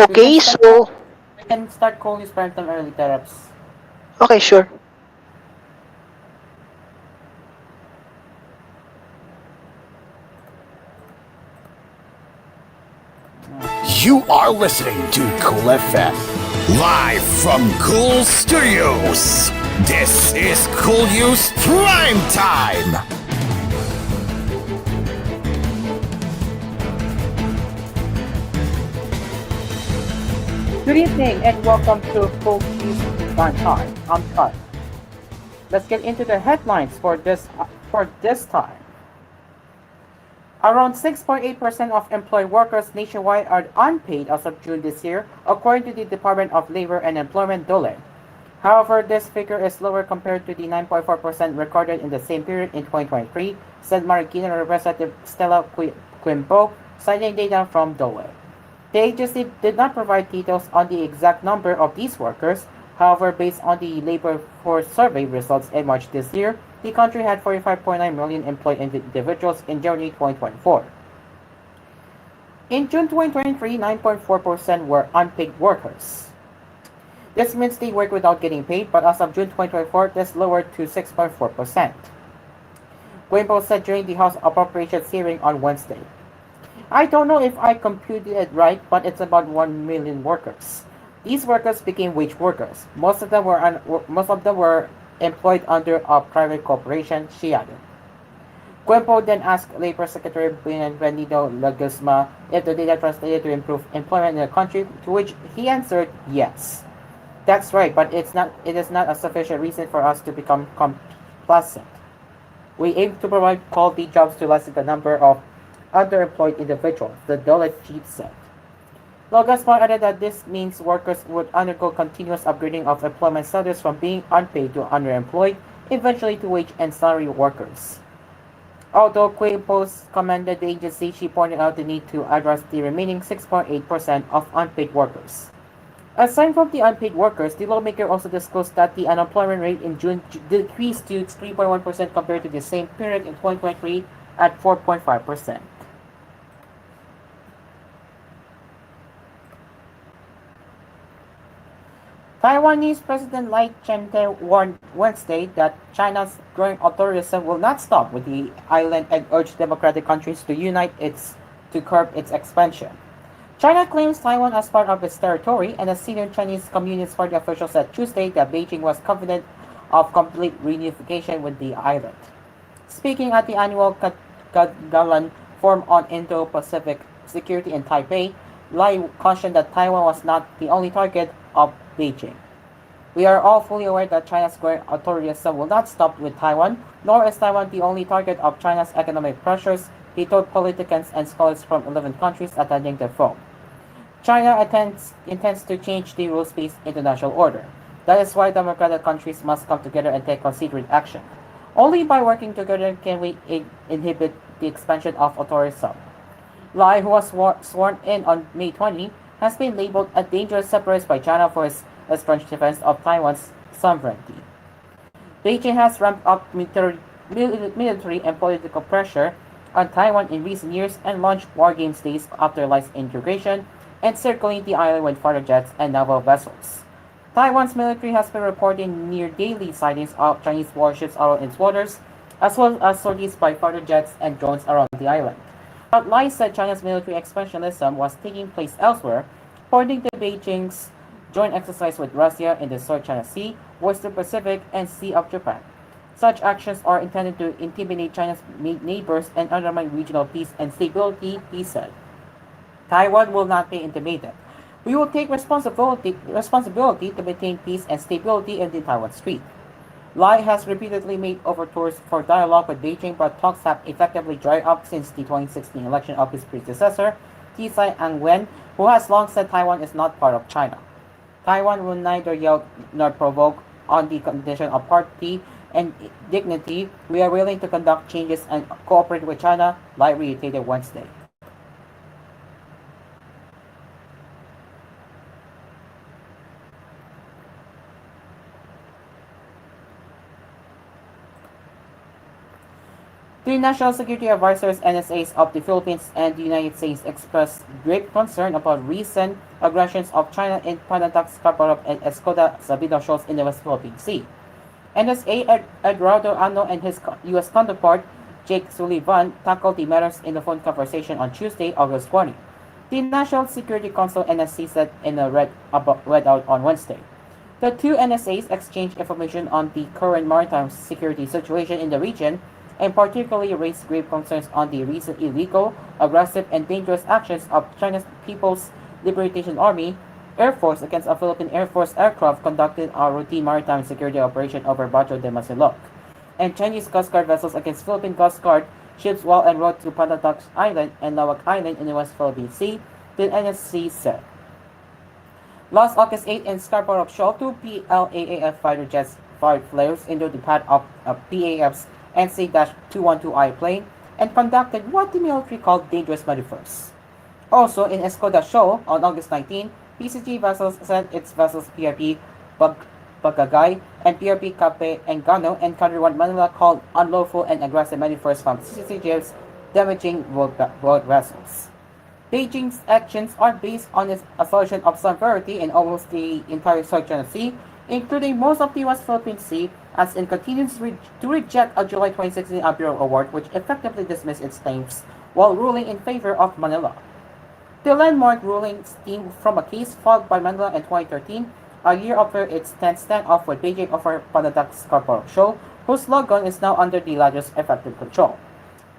We can Okay, start. so We can start koolNews Primetime early tariffs. okay, sure. You are listening to Cool FM, live from Cool Studios. This is Cool News Prime Time. Good evening and welcome to koolNews Prime Time. I'm Todd. Let's get into the headlines for this time. Around 6.8% of employed workers nationwide are unpaid as of June this year, according to the Department of Labor and Employment DOLE. However, this figure is lower compared to the 9.4% recorded in the same period in 2023, said Marikina Representative Stella Quimpo, citing data from DOLE. The agency did not provide details on the exact number of these workers. However, based on the labor force survey results in March this year, the country had 45.9 million employed individuals in January 2024. In June 2023, 9.4% were unpaid workers. This means they work without getting paid, but as of June 2024, this lowered to 6.4%. Guimbo said during the House Appropriations hearing on Wednesday. I don't know if I computed it right, but it's about 1 million workers. These workers became wage workers. Most of them were employed under a private corporation, she added. Guempo then asked Labor Secretary Benvenido Lagusma if the data translated to improve employment in the country, to which he answered yes. That's right, but it is not a sufficient reason for us to become complacent. We aim to provide quality jobs to lessen the number of underemployed individuals, the Dole chief said. Logasmar added that this means workers would undergo continuous upgrading of employment status from being unpaid to underemployed, eventually to wage and salary workers. Although Quaypos commended the agency, she pointed out the need to address the remaining 6.8% of unpaid workers. Aside from the unpaid workers, the lawmaker also disclosed that the unemployment rate in June decreased to 3.1% compared to the same period in 2023 at 4.5%. Taiwanese President Lai Ching-te warned Wednesday that China's growing authoritarianism will not stop with the island and urged democratic countries to unite to curb its expansion. China claims Taiwan as part of its territory, and a senior Chinese Communist Party official said Tuesday that Beijing was confident of complete reunification with the island. Speaking at the annual Kagalan Forum on Indo-Pacific Security in Taipei, Lai cautioned that Taiwan was not the only target of Beijing. We are all fully aware that China's growing authoritarianism will not stop with Taiwan, nor is Taiwan the only target of China's economic pressures, he told politicians and scholars from 11 countries attending the forum. China intends to change the rules-based international order. That is why democratic countries must come together and take considerate action. Only by working together can we inhibit the expansion of authoritarianism. Lai, who was sworn in on May 20, has been labeled a dangerous separatist by China for his staunch defense of Taiwan's sovereignty. Beijing has ramped up military and political pressure on Taiwan in recent years and launched war games days after Lai's integration and circling the island with fighter jets and naval vessels. Taiwan's military has been reporting near daily sightings of Chinese warships around its waters, as well as sorties by fighter jets and drones around the island. But Lai said China's military expansionism was taking place elsewhere, pointing to Beijing's joint exercise with Russia in the South China Sea, Western Pacific, and Sea of Japan. Such actions are intended to intimidate China's neighbors and undermine regional peace and stability, he said. Taiwan will not be intimidated. We will take responsibility to maintain peace and stability in the Taiwan Strait. Lai has repeatedly made overtures for dialogue with Beijing, but talks have effectively dried up since the 2016 election of his predecessor, Tsai Ing-wen, who has long said Taiwan is not part of China. Taiwan will neither yell nor provoke on the condition of party and dignity. We are willing to conduct changes and cooperate with China, Lai reiterated Wednesday. The National Security Advisors (NSAs) of the Philippines and the United States expressed great concern about recent aggressions of China in Panatac, Scarborough, and Escoda Sabino shoals in the West Philippine Sea. NSA Eduardo Ano and his U.S. counterpart, Jake Sullivan, tackled the matters in a phone conversation on Tuesday, August 20. The National Security Council (NSC) said in a readout on Wednesday. The two NSAs exchanged information on the current maritime security situation in the region and particularly raised grave concerns on the recent illegal, aggressive, and dangerous actions of China's People's Liberation Army Air Force against a Philippine Air Force aircraft conducting a routine maritime security operation over Bajo de Masinloc, and Chinese Coast Guard vessels against Philippine Coast Guard ships while en route to Panatac Island and Lawak Island in the West Philippine Sea, the NSC said. Last August 8 in Scarborough Shoal, two PLAAF fighter jets fired flares into the pad of a PAF's NC-212I plane and conducted what the military called dangerous maneuvers. Also in Escoda Shoal on August 19, PCG vessels sent its vessels PRP Bagagay and PRP Cape Engano encountered what Manila called unlawful and aggressive maneuvers from CCGs damaging road vessels. Beijing's actions are based on its assertion of sovereignty in almost the entire South China Sea, including most of the West Philippine Sea, as it continues to reject a July 2016 Bureau award which effectively dismissed its claims while ruling in favor of Manila. The landmark ruling stemmed from a case filed by Manila in 2013, a year after its 10th standoff with Beijing over Panatac Scarborough Shoal, whose slogan is now under the latter's effective control.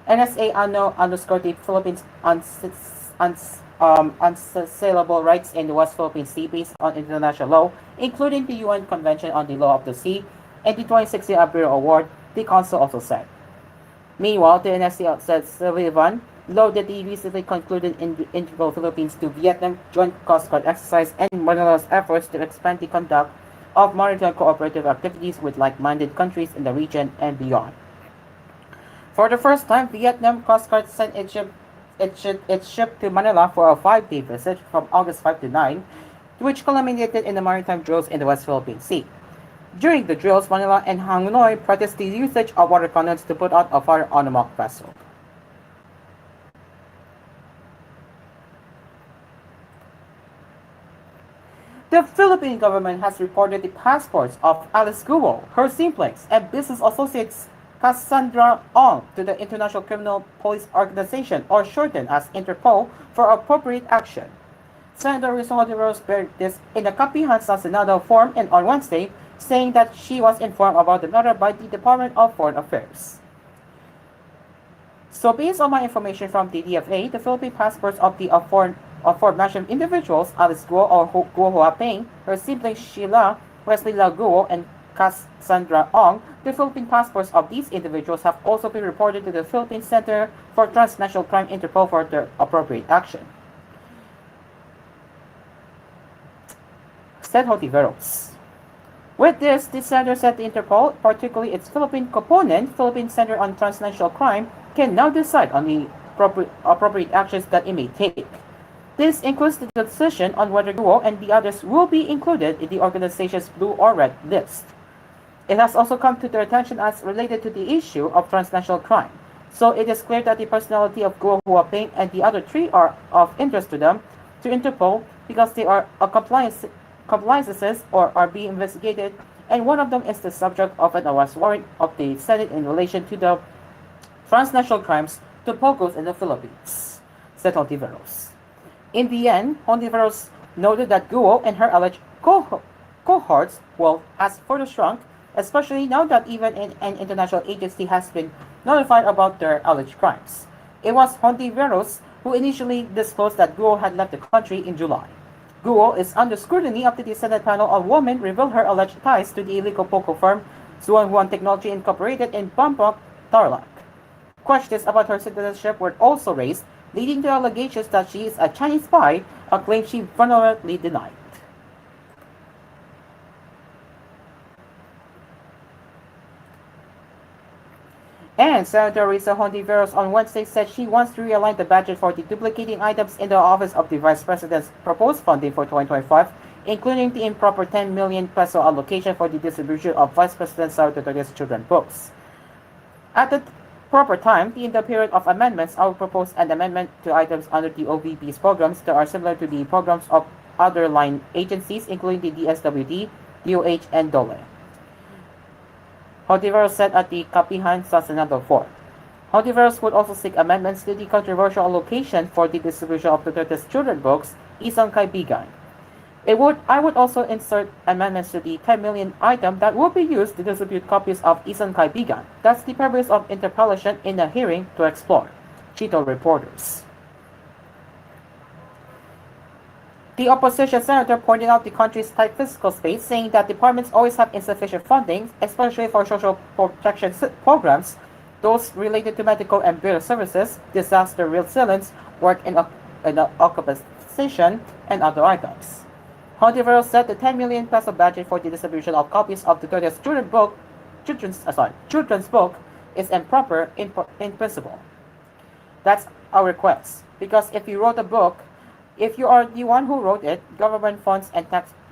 NSA underscored the Philippines' unassailable rights in the West Philippine Sea based on international law, including the UN Convention on the Law of the Sea and the 2016 Bureau Award, the Council also said. Meanwhile, the NSC said Sullivan lauded the recently concluded integral Philippines to Vietnam Joint Coast Guard exercise and Manila's efforts to expand the conduct of maritime cooperative activities with like-minded countries in the region and beyond. For the first time, Vietnam Coast Guard sent its ship to Manila for a 5-day visit from August 5 to 9, which culminated in the maritime drills in the West Philippine Sea. During the drills, Manila and Hanoi practiced the usage of water cannons to put out a fire on a mock vessel. The Philippine government has reported the passports of Alice Guo, her siblings, and business associates Cassandra Ong to the International Criminal Police Organization, or shortened as Interpol, for appropriate action. Senator Rizal Rose bear this in a Campihansa Senado form and on Wednesday, saying that she was informed about the matter by the Department of Foreign Affairs. So based on my information from the DFA, the Philippine passports of the aforementioned individuals, Alice Guo or Guo Huaping, her siblings Sheila, Wesley La Guo, and Cassandra Ong, the Philippine passports of these individuals have also been reported to the Philippine Center for Transnational Crime Interpol for their appropriate action. Said Hontiveros. With this, the center said the Interpol, particularly its Philippine component, Philippine Center on Transnational Crime, can now decide on the appropriate actions that it may take. This includes the decision on whether Guo and the others will be included in the organization's blue or red list. It has also come to their attention as related to the issue of transnational crime, so it is clear that the personality of Guo Huaping and the other three are of interest to them, to Interpol, because they are compliances or are being investigated, and one of them is the subject of an arrest warrant of the Senate in relation to the transnational crimes to Pogos in the Philippines, said Hontiveros. In the end, Hontiveros noted that Guo and her alleged cohorts has further shrunk, especially now that even an international agency has been notified about their alleged crimes. It was Hontiveros who initially disclosed that Guo had left the country in July. Guo is under scrutiny after the Senate panel of women revealed her alleged ties to the illegal Poco firm Zuan Technology Incorporated in Bangkok, Tarlac. Questions about her citizenship were also raised, leading to allegations that she is a Chinese spy, a claim she vulnerably denied. And Senator Risa Hontiveros on Wednesday said she wants to realign the budget for the duplicating items in the Office of the Vice President's proposed funding for 2025, including the improper 10 million peso allocation for the distribution of Vice President Sara Duterte's children's books. At the proper time, in the period of amendments, I will propose an amendment to items under the OVP's programs that are similar to the programs of other line agencies, including the DSWD, DOH, and DOLE. Hontiveros said at the Kapihan sa Senado 4. Hontiveros would also seek amendments to the controversial allocation for the distribution of Duterte's children books, Isang Kaibigan. I would also insert amendments to the 10 million item that will be used to distribute copies of Isang Kaibigan. That's the purpose of interpellation in a hearing to explore. Chito reporters. The opposition senator pointed out the country's tight fiscal space, saying that departments always have insufficient funding, especially for social protection programs, those related to medical and bill services, disaster resilience, work in occupation, and other items. Hontiveros said the 10 million peso budget for the distribution of copies of the 30th children's book is improper in principle. That's our request. Because if you wrote a book, if you are the one who wrote it, government funds and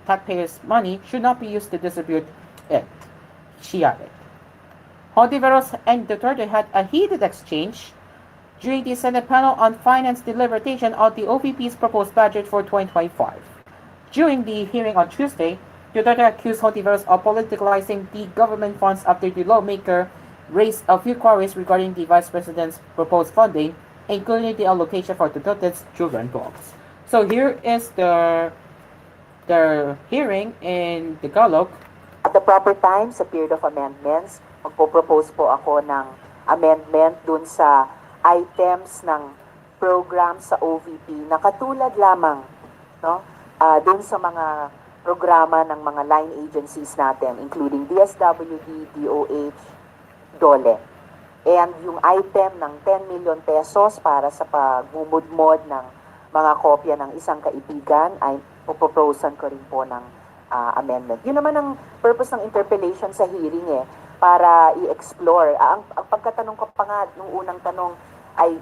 taxpayers' money should not be used to distribute it, she added. Hontiveros and Duterte had a heated exchange during the Senate panel on finance deliberation of the OVP's proposed budget for 2025. During the hearing on Tuesday, Duterte accused Hontiveros of politicalizing the government funds after the lawmaker raised a few queries regarding the vice president's proposed funding, including the allocation for Duterte's children books. So here is the hearing in Tagalog. At the proper time, sa period of amendments, magpo-propose po ako ng amendment dun sa items ng program sa OVP na katulad lamang, no? Dun sa mga programa ng mga line agencies natin, including DSWD, DOH, DOLE. And yung item ng 10 million pesos para sa pagmumudmod ng mga kopya ng Isang Kaibigan ay puproposan ko rin po ng amendment. Yun naman ang purpose ng interpellation sa hearing para i-explore. Ang pagkatanong ko pa nga nung unang tanong ay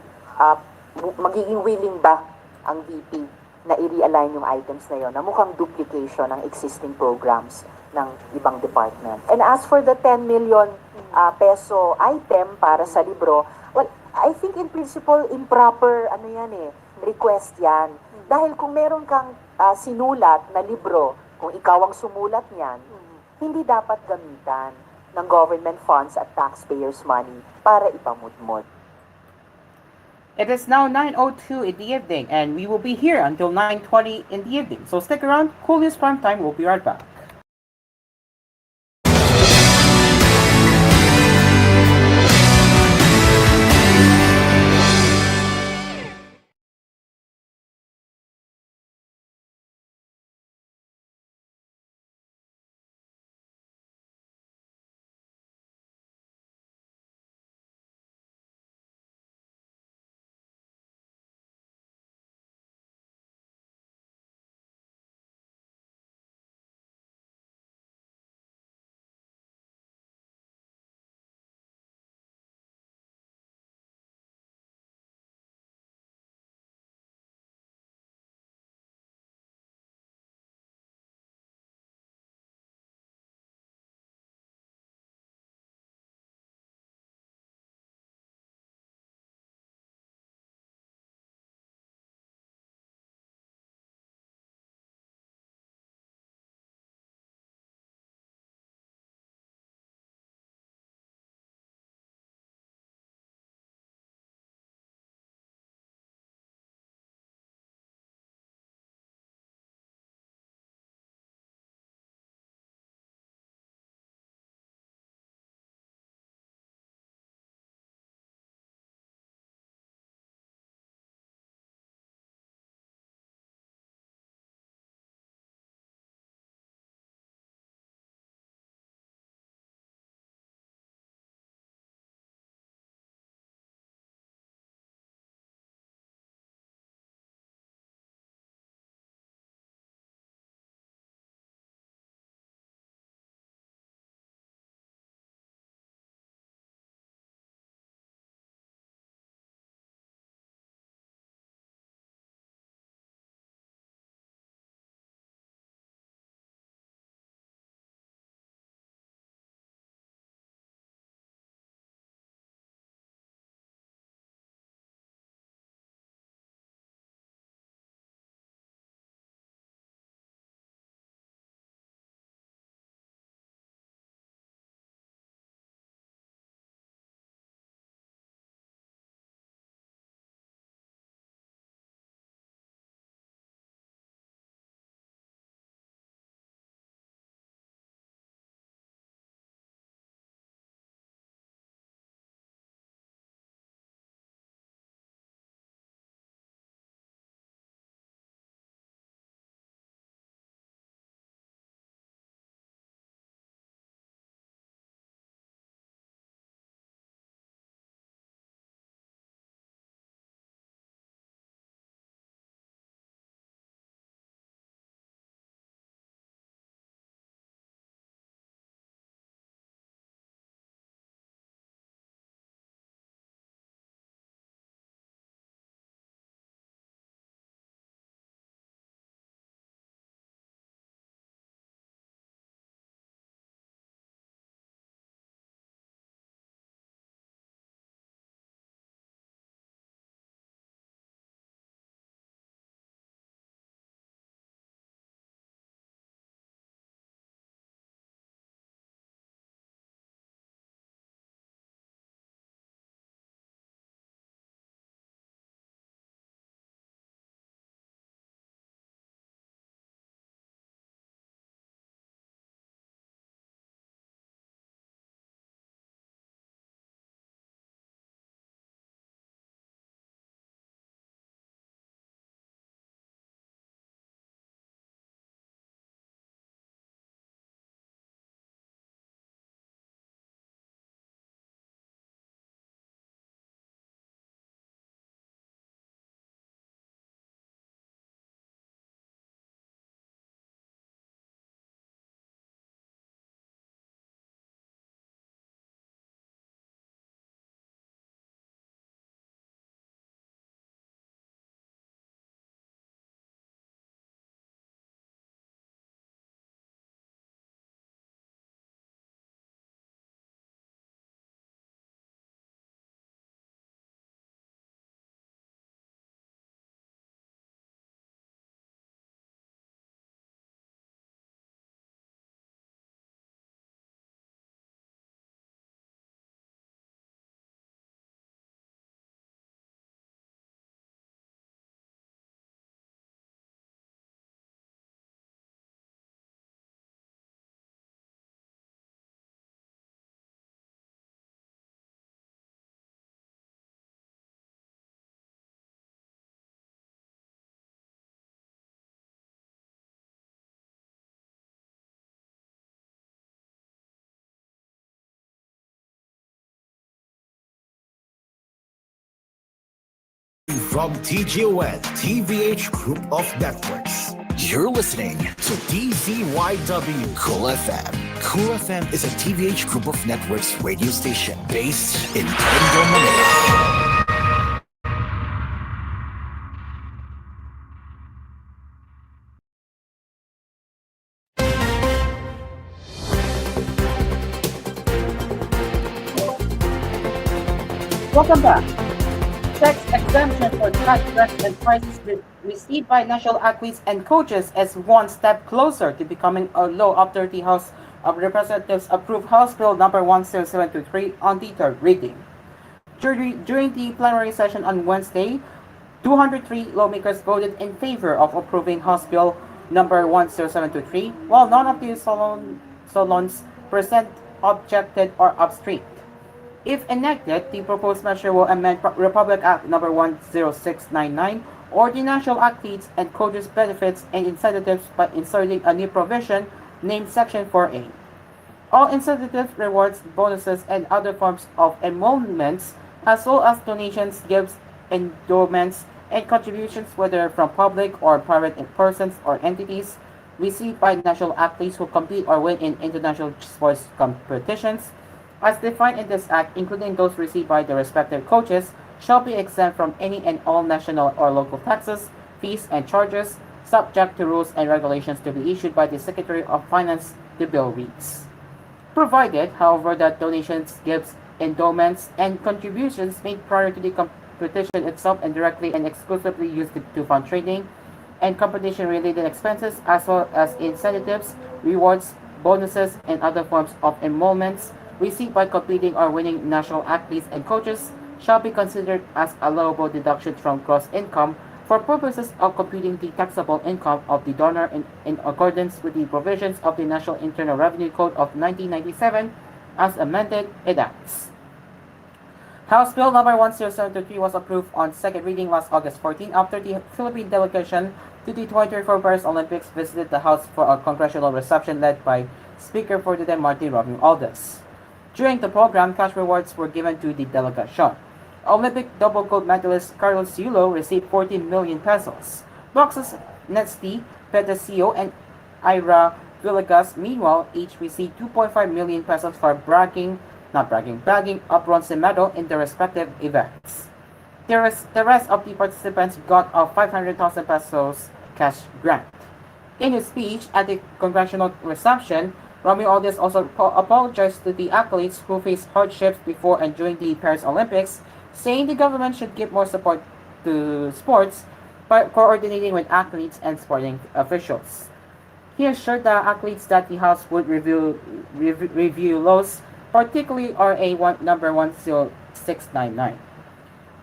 magiging willing ba ang VP na i-realign yung items na yun na mukhang duplication ng existing programs ng ibang department. And as for the 10 million peso item para sa libro, well, I think in principle, improper request yan. Dahil kung meron kang sinulat na libro, kung ikaw ang sumulat niyan, hindi dapat gamitan ng government funds at taxpayers' money para ipamudmod. It is now 9:02 in the evening, and we will be here until 9:20 in the evening. So stick around. koolNews Primetime will be right back. from TGON TVH Group of Networks. You're listening to DZYW Cool FM. Cool FM is a TVH Group of Networks radio station based in Tondo, Manila. Welcome back. Tax exemption for cash grants and prizes received by national athletes and coaches is one step closer to becoming a law after the House of Representatives approved House Bill number 10723 on the third reading. During the plenary session on Wednesday, 203 lawmakers voted in favor of approving House Bill number 10723, while none of the salons present objected or abstained. If enacted, the proposed measure will amend Republic Act No. 10699 or the National Athletes and Coaches Benefits and Incentives by inserting a new provision named Section 4A. All incentives, rewards, bonuses, and other forms of emoluments, as well as donations, gifts, endowments, and contributions, whether from public or private persons or entities, received by national athletes who compete or win in international sports competitions, as defined in this act, including those received by the respective coaches, shall be exempt from any and all national or local taxes, fees, and charges, subject to rules and regulations to be issued by the Secretary of Finance, the bill reads. Provided, however, that donations, gifts, endowments, and contributions made prior to the competition itself and directly and exclusively used to fund training and competition-related expenses, as well as incentives, rewards, bonuses, and other forms of emoluments received by competing or winning national athletes and coaches shall be considered as allowable deductions from gross income for purposes of computing the taxable income of the donor in accordance with the provisions of the National Internal Revenue Code of 1997 as amended, it acts. House Bill number 10723 was approved on second reading last August 14 after the Philippine delegation to the 2024 Paris Olympics visited the House for a congressional reception led by Speaker for the day Martin Romualdez. During the program, cash rewards were given to the delegation. Olympic double gold medalist Carlos Yulo received 14 million pesos. Boxers Nesty Pedesio and Ira Villegas, meanwhile, each received 2.5 million pesos for bagging a bronze medal in their respective events. The rest of the participants got a 500,000 pesos cash grant. In his speech at the congressional reception, Romualdez also apologized to the athletes who faced hardships before and during the Paris Olympics, saying the government should give more support to sports by coordinating with athletes and sporting officials. He assured the athletes that the House would review laws, particularly RA number 10699.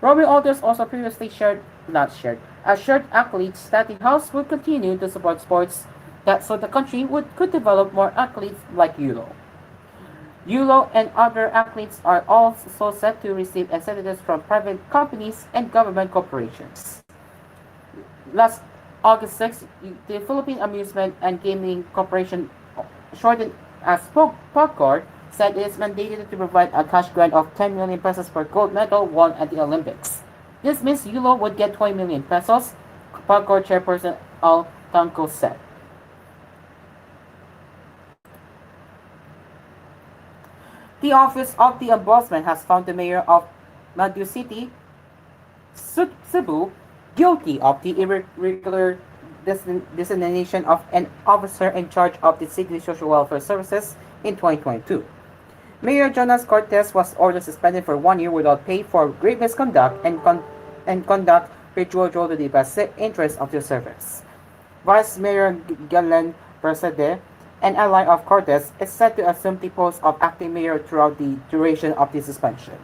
Romualdez also previously assured athletes that the House would continue to support sports so the country could develop more athletes like Yulo. Yulo and other athletes are also set to receive incentives from private companies and government corporations. Last August 6, the Philippine Amusement and Gaming Corporation, shortened as POGCOR, said it is mandated to provide a cash grant of 10 million pesos per gold medal won at the Olympics. This means Yulo would get 20 million pesos, POGCOR chairperson Al Tanco said. The Office of the Ombudsman has found the mayor of Madu City, Cebu, guilty of the irregular designation of an officer in charge of the city's social welfare services in 2022. Mayor Jonas Cortez was ordered suspended for 1 year without pay for grave misconduct and conduct perjurious to the best interest of the service. Vice Mayor Galen Persede, an ally of Cortez, is set to assume the post of acting mayor throughout the duration of the suspension.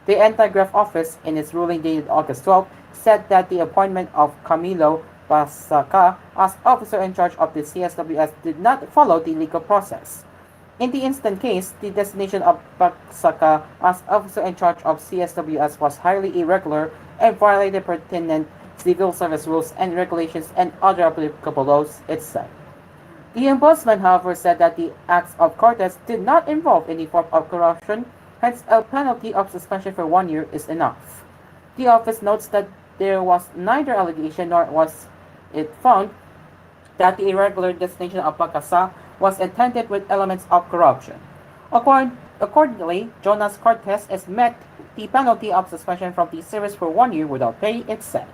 The Anti-Graft Office, in its ruling dated August 12, said that the appointment of Camilo Pasaka as officer in charge of the CSWS did not follow the legal process. In the instant case, the designation of Pasaka as officer in charge of CSWS was highly irregular and violated pertinent civil service rules and regulations and other applicable laws, it said. The Ombudsman, however, said that the acts of Cortez did not involve any form of corruption, hence a penalty of suspension for 1 year is enough. The office notes that there was neither allegation nor was it found that the irregular designation of Pagasa was intended with elements of corruption. Accordingly, Jonas Cortes has met the penalty of suspension from the service for 1 year without pay, it said.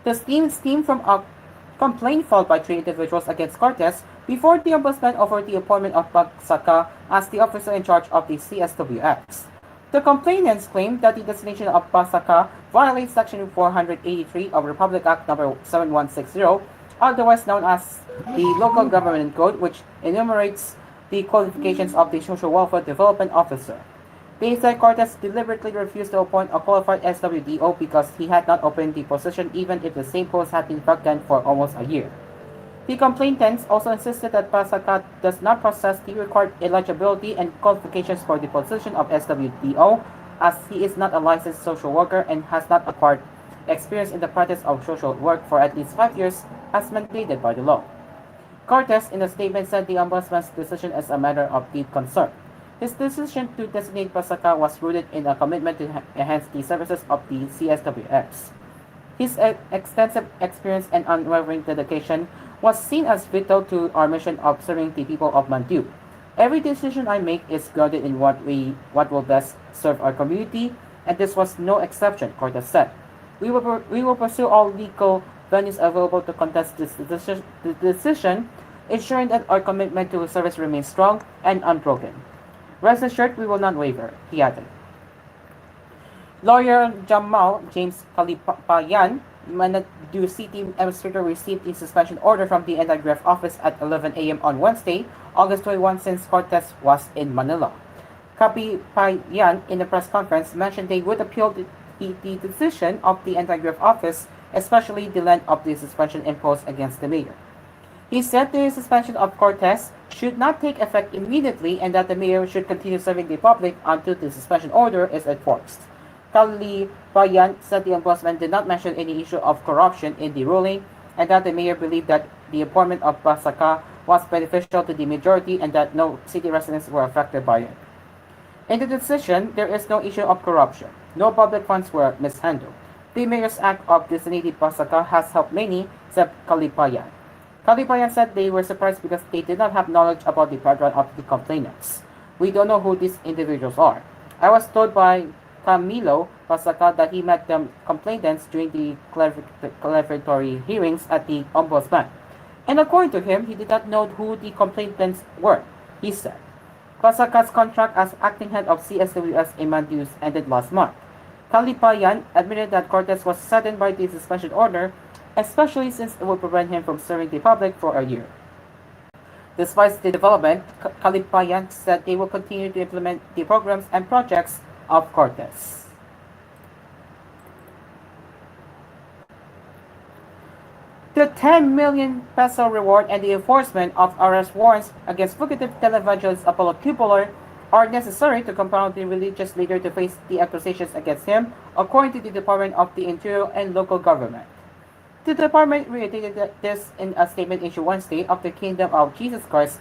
The scheme stemmed from a complaint filed by three individuals against Cortes before the ombudsman over the appointment of Pagsaka as the officer in charge of the CSWX. The complainants claimed that the designation of Pagsaka violates Section 483 of Republic Act No. 7160, otherwise known as the Local Government Code, which enumerates the qualifications of the Social Welfare Development Officer. They said Cortes deliberately refused to appoint a qualified SWDO because he had not opened the position even if the same post had been vacant for almost a year. The complainants also insisted that Pasaka does not possess the required eligibility and qualifications for the position of SWDO, as he is not a licensed social worker and has not acquired experience in the practice of social work for at least 5 years, as mandated by the law. Cortes, in a statement, said the Ombudsman's decision is a matter of deep concern. His decision to designate Pasaka was rooted in a commitment to enhance the services of the CSWX. His extensive experience and unwavering dedication was seen as vital to our mission of serving the people of Mandu. Every decision I make is grounded in what will best serve our community, and this was no exception, Cortes said. We will pursue all legal venues available to contest this decision, ensuring that our commitment to service remains strong and unbroken. Rest assured, we will not waver, he added. Lawyer Jamal James Kalipayan, Manadu City Administrator, received a suspension order from the Anti-Graft Office at 11 a.m. on Wednesday, August 21, since Cortes was in Manila. Kalipayan, in a press conference, mentioned they would appeal the decision of the Anti-Graft Office, especially the length of the suspension imposed against the mayor. He said the suspension of Cortes should not take effect immediately and that the mayor should continue serving the public until the suspension order is enforced. Kalipayan said the ombudsman did not mention any issue of corruption in the ruling and that the mayor believed that the appointment of Pasaka was beneficial to the majority and that no city residents were affected by it. In the decision, there is no issue of corruption. No public funds were mishandled. The mayor's act of designating Pasaka has helped many, said Kalipayan. Kalipayan said they were surprised because they did not have knowledge about the background of the complainants. We don't know who these individuals are. I was told by Camilo Pasaka that he met the complainants during the clarificatory hearings at the ombudsman. And according to him, he did not know who the complainants were, he said. Pasaka's contract as acting head of CSWS in Mandus ended last month. Kalipayan admitted that Cortes was saddened by the suspension order, especially since it would prevent him from serving the public for a year. Despite the development, Kalipayan said they will continue to implement the programs and projects of Cortes. The 10 million peso reward and the enforcement of arrest warrants against fugitive televangelist Apollo Cupolar are necessary to compound the religious leader to face the accusations against him, according to the Department of the Interior and Local Government. The department reiterated this in a statement issued Wednesday of the Kingdom of Jesus Christ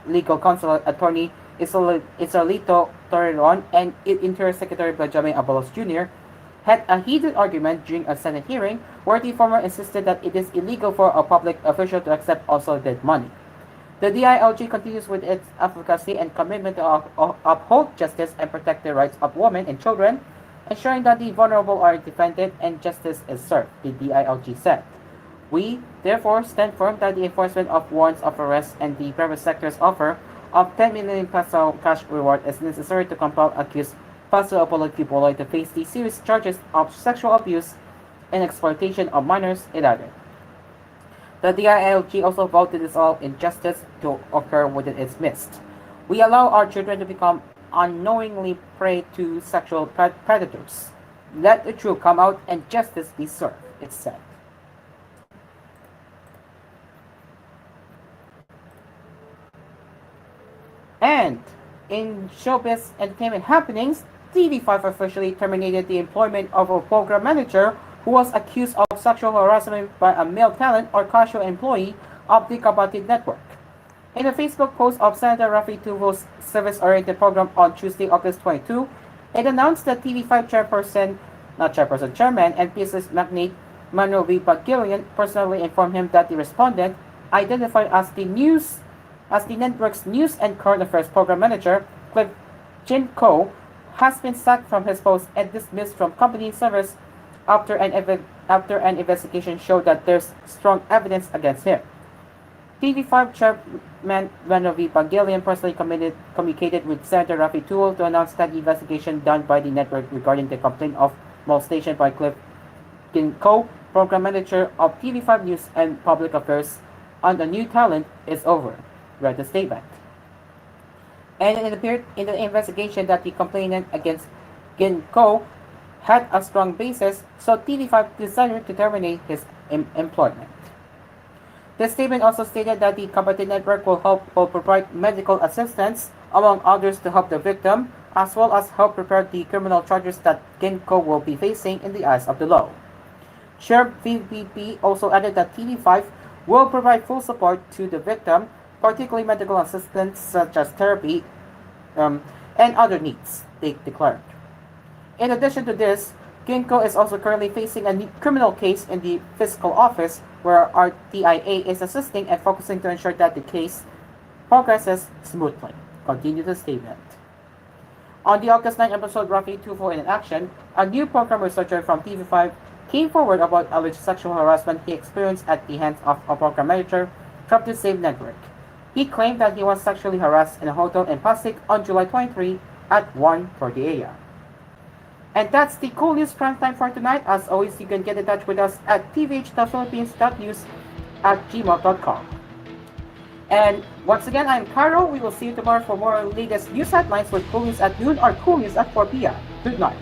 legal counsel attorney Isolito Torreon and Interior Secretary Benjamin Abalos Jr. had a heated argument during a Senate hearing where the former insisted that it is illegal for a public official to accept unsolicited money. The DILG continues with its advocacy and commitment to uphold justice and protect the rights of women and children, ensuring that the vulnerable are defended and justice is served, the DILG said. We, therefore, stand firm that the enforcement of warrants of arrest and the private sector's offer of 10 million peso cash reward is necessary to compel accused Pastor Apollo Cupola to face the serious charges of sexual abuse and exploitation of minors, it added. The DILG also vowed to disallow injustice to occur within its midst. We allow our children to become unknowingly prey to sexual predators. Let the truth come out and justice be served, it said. And in showbiz entertainment happenings, TV5 officially terminated the employment of a program manager who was accused of sexual harassment by a male talent or casual employee of the Kabatid network. In a Facebook post of Senator Rafi Tuvo's service-oriented program on Tuesday, August 22, it announced that TV5 chairman and business magnate Manuel V. Pagilian personally informed him that the respondent, identified as the network's news and current affairs program manager, Cliff Jinko, has been sacked from his post and dismissed from company service after an investigation showed that there's strong evidence against him. TV5 chairman Manuel V. Pagilian personally communicated with Senator Rafi Tulfo to announce that the investigation done by the network regarding the complaint of molestation by Cliff Jinko, program manager of TV5 News and Public Affairs, on the new talent is over, read the statement. And it appeared in the investigation that the complainant against Ginko had a strong basis, so TV5 decided to terminate his employment. The statement also stated that the company network will provide medical assistance, among others, to help the victim, as well as help prepare the criminal charges that Ginko will be facing in the eyes of the law. Chair VPP also added that TV5 will provide full support to the victim, particularly medical assistance such as therapy and other needs, they declared. In addition to this, Ginko is also currently facing a criminal case in the fiscal office where RTIA is assisting and focusing to ensure that the case progresses smoothly, continued the statement. On the August 9 episode, Rafi Tulfo in Action, a new program researcher from TV5 came forward about alleged sexual harassment he experienced at the hands of a program manager from the same network. He claimed that he was sexually harassed in a hotel in Pasig on July 23 at 1:30 a.m. And that's the koolNews Primetime for tonight. As always, you can get in touch with us at tvh.philippines.news@gmail.com. And once again, I'm Carlo. We will see you tomorrow for more latest news headlines with koolNews at noon or koolNews at 4 p.m. Good night.